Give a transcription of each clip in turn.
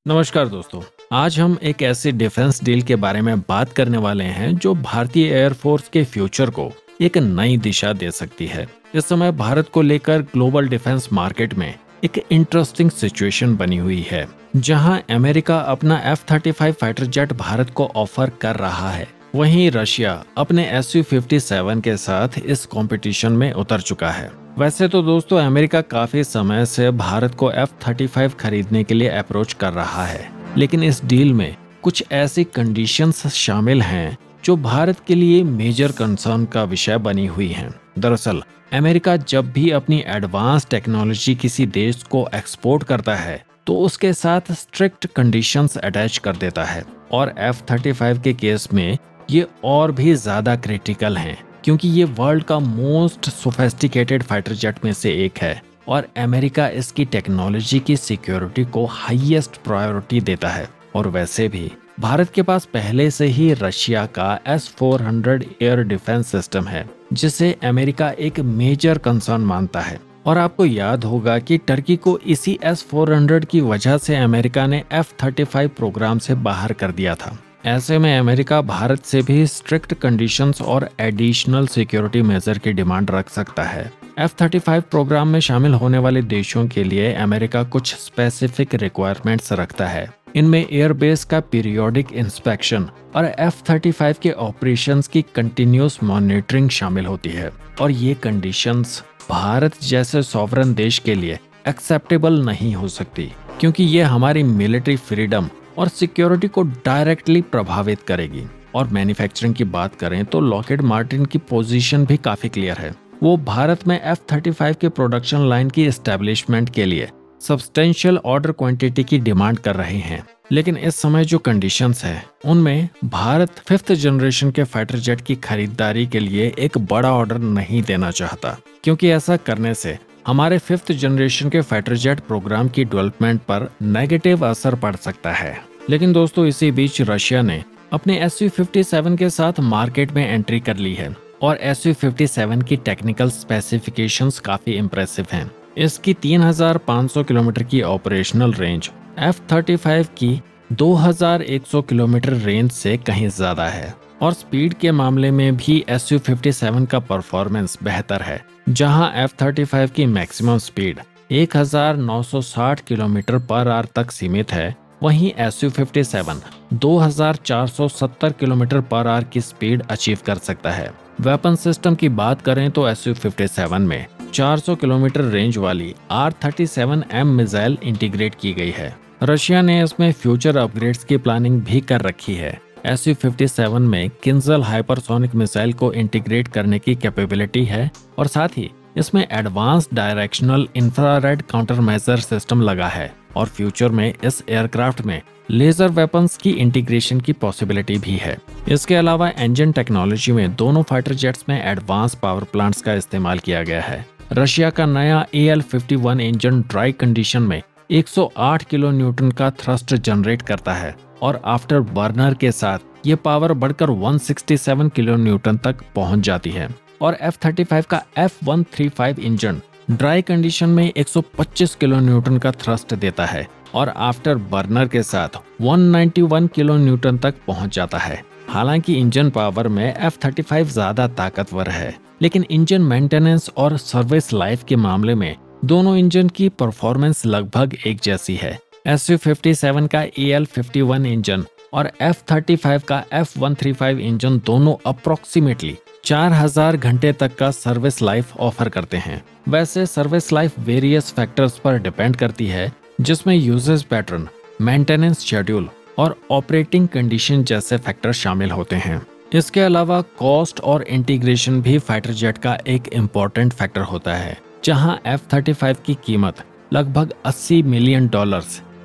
नमस्कार दोस्तों। आज हम एक ऐसे डिफेंस डील के बारे में बात करने वाले हैं जो भारतीय एयरफोर्स के फ्यूचर को एक नई दिशा दे सकती है। इस समय भारत को लेकर ग्लोबल डिफेंस मार्केट में एक इंटरेस्टिंग सिचुएशन बनी हुई है, जहां अमेरिका अपना F-35 फाइटर जेट भारत को ऑफर कर रहा है। वहीं रशिया अपने Su-57 के साथ इस कंपटीशन में उतर चुका है। वैसे तो दोस्तों अमेरिका काफी समय से भारत को F-35 खरीदने के लिए अप्रोच कर रहा है, लेकिन इस डील में कुछ ऐसी कंडीशंस शामिल हैं जो भारत के लिए मेजर कंसर्न का विषय बनी हुई हैं। दरअसल अमेरिका जब भी अपनी एडवांस टेक्नोलॉजी किसी देश को एक्सपोर्ट करता है तो उसके साथ स्ट्रिक्ट कंडीशंस अटैच कर देता है, और F-35 के केस में ये और भी ज्यादा क्रिटिकल हैं, क्योंकि ये वर्ल्ड का मोस्ट सोफेस्टिकेटेड फाइटर जेट में से एक है और अमेरिका इसकी टेक्नोलॉजी की सिक्योरिटी को हाईएस्ट प्रायोरिटी देता है। और वैसे भी भारत के पास पहले से ही रशिया का S-400 एयर डिफेंस सिस्टम है, जिसे अमेरिका एक मेजर कंसर्न मानता है। और आपको याद होगा कि टर्की को इसी S-400 की वजह से अमेरिका ने F-35 प्रोग्राम से बाहर कर दिया था। ऐसे में अमेरिका भारत से भी स्ट्रिक्ट कंडीशंस और एडिशनल सिक्योरिटी मेजर की डिमांड रख सकता है। F-35 प्रोग्राम में शामिल होने वाले देशों के लिए अमेरिका कुछ स्पेसिफिक रिक्वायरमेंट्स रखता है। इनमें एयरबेस का पीरियोडिक इंस्पेक्शन और F-35 के ऑपरेशंस की कंटिन्यूस मॉनिटरिंग शामिल होती है, और ये कंडीशंस भारत जैसे सॉवरन देश के लिए एक्सेप्टेबल नहीं हो सकती, क्योंकि ये हमारी मिलिट्री फ्रीडम और सिक्योरिटी को डायरेक्टली प्रभावित करेगी। और मैन्युफैक्चरिंग की बात करें तो लॉकहीड मार्टिन की पोजीशन भी काफी क्लियर है। वो भारत में F-35 के प्रोडक्शन लाइन की एस्टेब्लिशमेंट के लिए सब्सटेंशियल ऑर्डर क्वांटिटी की डिमांड कर रहे हैं। लेकिन इस समय जो कंडीशंस हैं, उनमें भारत 5th जनरेशन के फाइटर जेट की खरीदारी के लिए एक बड़ा ऑर्डर नहीं देना चाहता, क्योंकि ऐसा करने से हमारे 5th जनरेशन के फाइटर जेट प्रोग्राम की डेवलपमेंट पर नेगेटिव असर पड़ सकता है। लेकिन दोस्तों इसी बीच रशिया ने अपने Su-57 के साथ मार्केट में एंट्री कर ली है, और Su-57 की टेक्निकल स्पेसिफिकेशंस काफी इंप्रेसिव हैं। इसकी 3500 किलोमीटर की ऑपरेशनल रेंज F-35 की 2100 किलोमीटर रेंज से कहीं ज्यादा है, और स्पीड के मामले में भी Su-57 का परफॉर्मेंस बेहतर है। जहां F-35 की maximum speed 1960 kilometre per hour तक सीमित है, वहीं Su-57 2470 किलोमीटर पर आवर की स्पीड अचीव कर सकता है। वेपन सिस्टम की बात करें तो Su-57 में 400 किलोमीटर रेंज वाली R-37M मिसाइल इंटीग्रेट की गई है। रशिया ने इसमें फ्यूचर अपग्रेड्स की प्लानिंग भी कर रखी है। Su-57 में किंजल हाइपरसोनिक मिसाइल को इंटीग्रेट करने की कैपेबिलिटी है, और साथ ही इसमें advance directional infrared counter measure system लगा है, और फ्यूचर में इस एयरक्राफ्ट में लेजर वेपन्स की इंटीग्रेशन की पॉसिबिलिटी भी है। इसके अलावा इंजन टेक्नोलॉजी में दोनों फाइटर जेट्स में एडवांस पावर प्लांट्स का इस्तेमाल किया गया है। रशिया का नया AL-51 इंजन ड्राई कंडीशन में 108 किलो न्यूटन का थ्रस्ट जनरेट करता है, और आफ्टर बर्नर के साथ ये पावर बढ़कर 167 किलो न्यूटन तक पहुंच जाती है। और F-35 का F-135 इंजन ड्राई कंडीशन में 125 किलो न्यूटन का थ्रस्ट देता है, और आफ्टर बर्नर के साथ 191 किलो न्यूटन तक पहुंच जाता है। हालांकि इंजन पावर में F-35 ज्यादा ताकतवर है, लेकिन इंजन मेंटेनेंस और सर्विस लाइफ के मामले में दोनों इंजन की परफॉर्मेंस लगभग एक जैसी है। Su-57 का AL-51 इंजन और F-35 का F-135 इंजन दोनों अप्रोक्सीमेटली 4000 घंटे तक का सर्विस लाइफ ऑफर करते हैं। वैसे सर्विस लाइफ वेरियस फैक्टर्स पर डिपेंड करती है, जिसमें यूजेज पैटर्न, मेंटेनेंस शेड्यूल और ऑपरेटिंग कंडीशन जैसे फैक्टर शामिल होते हैं। इसके अलावा कॉस्ट और इंटीग्रेशन भी फाइटर जेट का एक इम्पोर्टेंट फैक्टर होता है, जहां F-35 की कीमत लगभग $80 मिलियन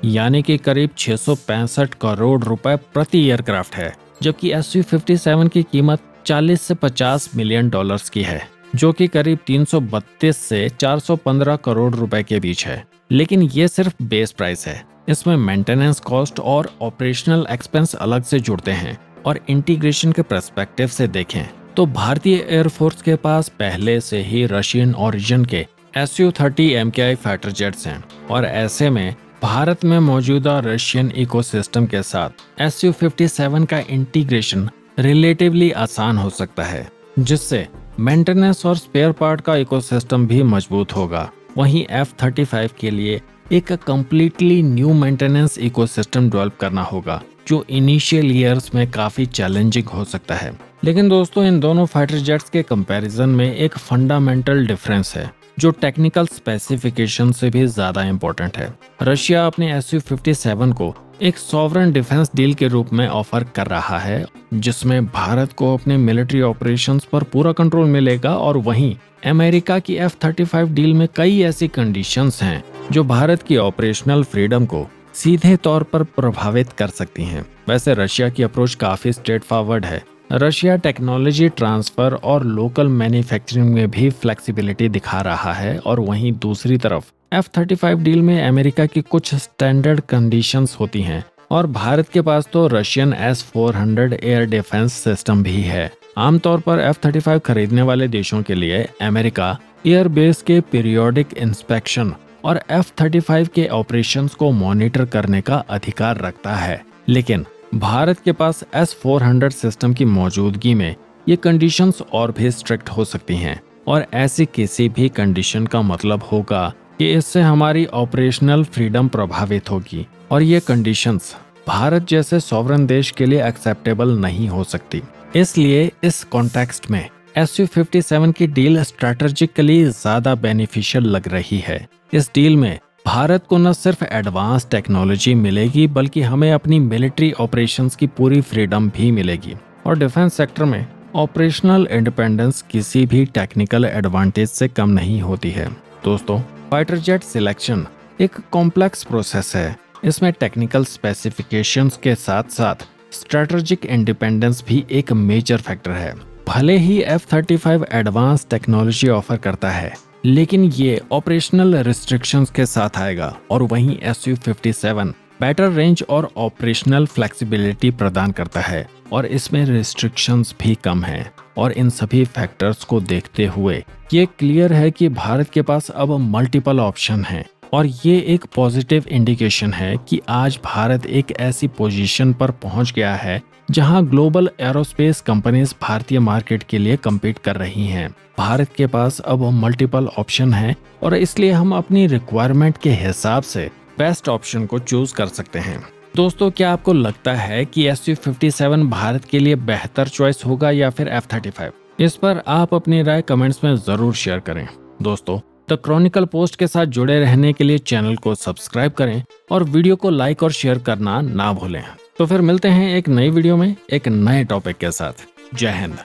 यानी कि करीब 665 करोड़ रुपए प्रति एयरक्राफ्ट है, जबकि Su-57 की कीमत 40 से 50 मिलियन डॉलर्स की है, जो कि करीब 332 से 415 करोड़ रुपए के बीच है। लेकिन ये सिर्फ बेस प्राइस है, इसमें मेंटेनेंस कॉस्ट और ऑपरेशनल एक्सपेंस अलग से जुड़ते हैं। और इंटीग्रेशन के पर्सपेक्टिव से देखें तो भारतीय एयरफोर्स के पास पहले से ही रशियन ओरिजिन के Su-30 MKI फाइटर जेट्स हैं, और ऐसे में भारत में मौजूदा रशियन इकोसिस्टम के साथ Su-57 का इंटीग्रेशन रिलेटिवली आसान हो सकता है, जिससे मेंटेनेंस और स्पेयर पार्ट का इकोसिस्टम भी मजबूत होगा। वहीं F-35 के लिए एक completely new maintenance ecosystem develop करना होगा, जो इनिशियल ईयर्स में काफी चैलेंजिंग हो सकता है। लेकिन दोस्तों, इन दोनों फाइटर जेट्स के कंपैरिजन में एक फंडामेंटल डिफरेंस है, जो टेक्निकल स्पेसिफिकेशन से भी ज्यादा इंपॉर्टेंट है। रशिया अपने Su-57 को एक सॉवरन डिफेंस डील के रूप में ऑफर कर रहा है, जिसमें भारत को अपने मिलिट्री ऑपरेशंस पर पूरा कंट्रोल मिलेगा, और वहीं अमेरिका की F-35 डील में कई ऐसी कंडीशंस हैं जो भारत की ऑपरेशनल फ्रीडम को सीधे तौर पर प्रभावित कर सकती हैं। वैसे रशिया की अप्रोच काफी स्ट्रेट फॉरवर्ड है। रशिया टेक्नोलॉजी ट्रांसफर और लोकल मैन्युफैक्चरिंग में भी फ्लेक्सिबिलिटी दिखा रहा है, और वहीं दूसरी तरफ F-35 डील में अमेरिका की कुछ स्टैंडर्ड कंडीशंस होती हैं, और भारत के पास तो Russian S-400 air defence system भी है। आमतौर पर F-35 खरीदने वाले देशों के लिए अमेरिका एयरबेस के पीरियोडिक इंस्पेक्शन और F-35 के ऑपरेशंस को मॉनिटर करने का अधिकार रखता है। लेकिन भारत के पास S-400 सिस्टम की मौजूदगी में ये कंडीशंस और भी स्ट्रिक्ट हो सकती हैं, और ऐसी किसी भी कंडीशन का मतलब होगा कि इससे हमारी ऑपरेशनल फ्रीडम प्रभावित होगी, और ये कंडीशंस भारत जैसे सॉवरन देश के लिए एक्सेप्टेबल नहीं हो सकती। इसलिए इस कॉन्टेक्स्ट में Su-57 की डील स्ट्रैटेजिकली ज्यादा बेनिफिशियल लग रही है। इस डील में भारत को न सिर्फ एडवांस टेक्नोलॉजी मिलेगी, बल्कि हमें अपनी मिलिट्री ऑपरेशंस की पूरी फ्रीडम भी मिलेगी, और डिफेंस सेक्टर में ऑपरेशनल इंडिपेंडेंस किसी भी टेक्निकल एडवांटेज से कम नहीं होती है। दोस्तों, फाइटर जेट सिलेक्शन एक कॉम्प्लेक्स प्रोसेस है। इसमें टेक्निकल स्पेसिफिकेशंस के साथ साथ स्ट्रैटेजिक इंडिपेंडेंस भी एक मेजर फैक्टर है। भले ही F-35 एडवांस टेक्नोलॉजी ऑफर करता है, लेकिन ये ऑपरेशनल रिस्ट्रिक्शंस के साथ आएगा, और वहीं Su-57 बेटर रेंज और ऑपरेशनल फ्लेक्सिबिलिटी प्रदान करता है, और इसमें रिस्ट्रिक्शंस भी कम हैं। और इन सभी फैक्टर्स को देखते हुए ये क्लियर है कि भारत के पास अब मल्टीपल ऑप्शन हैं, और ये एक पॉजिटिव इंडिकेशन है कि आज भारत एक ऐसी पोजीशन पर पहुंच गया है जहां ग्लोबल एरोस्पेस कंपनीज भारतीय मार्केट के लिए कम्पीट कर रही हैं। भारत के पास अब मल्टीपल ऑप्शन हैं, और इसलिए हम अपनी रिक्वायरमेंट के हिसाब से बेस्ट ऑप्शन को चूज कर सकते हैं। दोस्तों, क्या आपको लगता है कि Su-57 भारत के लिए बेहतर चॉइस होगा या फिर F-35? इस पर आप अपनी राय कमेंट्स में जरूर शेयर करें। दोस्तों, द क्रॉनिकल पोस्ट के साथ जुड़े रहने के लिए चैनल को सब्सक्राइब करें, और वीडियो को लाइक और शेयर करना ना भूलें। तो फिर मिलते हैं एक नई वीडियो में एक नए टॉपिक के साथ। जय हिंद।